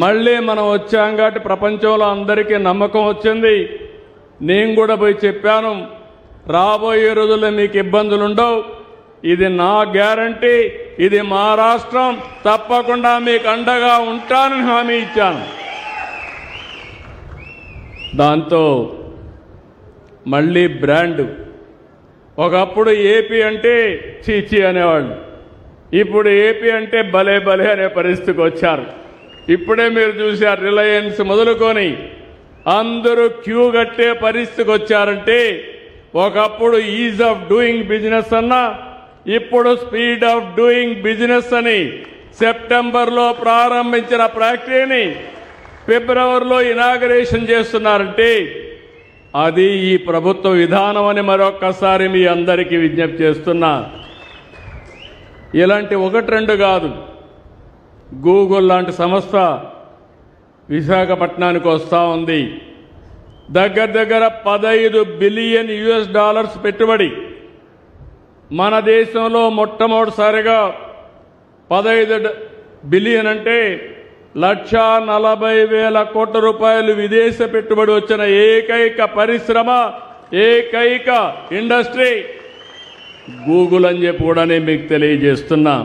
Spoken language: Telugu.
మళ్ళీ మనం వచ్చాం కాబట్టి ప్రపంచంలో అందరికీ నమ్మకం వచ్చింది. నేను కూడా పోయి చెప్పాను, రాబోయే రోజుల్లో మీకు ఇబ్బందులు ఉండవు, ఇది నా గ్యారంటీ, ఇది మా రాష్ట్రం, తప్పకుండా మీకు అండగా ఉంటానని హామీ ఇచ్చాను. దాంతో మళ్ళీ బ్రాండ్, ఒకప్పుడు ఏపీ అంటే చీచీ అనేవాళ్ళు, ఇప్పుడు ఏపీ అంటే భలే భలే అనే పరిస్థితికి వచ్చారు. ఇప్పుడే మీరు చూశారు, రిలయన్స్ మొదలుకొని అందరూ క్యూ కట్టే పరిస్థితికి వచ్చారంటే ఒకప్పుడు ఈజ్ ఆఫ్ డూయింగ్ బిజినెస్ అన్నా ఇప్పుడు స్పీడ్ ఆఫ్ డూయింగ్ బిజినెస్ అని సెప్టెంబర్లో ప్రారంభించిన ఫ్యాక్టరీని ఫిబ్రవరిలో ఇనాగరేషన్ చేస్తున్నారంటే అది ఈ ప్రభుత్వ విధానం అని మరొక్కసారి మీ అందరికీ విజ్ఞప్తి చేస్తున్నా. ఇలాంటి ఒకటి రెండు కాదు, గూగుల్ లాంటి సంస్థ విశాఖపట్నానికి వస్తూ ఉంది. దగ్గర దగ్గర $15 బిలియన్ పెట్టుబడి. మన దేశంలో మొట్టమొదటిసారిగా 15 బిలియన్ అంటే 1,40,000 కోట్ల రూపాయలు విదేశ పెట్టుబడి వచ్చిన ఏకైక పరిశ్రమ, ఏకైక ఇండస్ట్రీ గూగుల్ అని చెప్పి కూడా నేను మీకు తెలియజేస్తున్నా.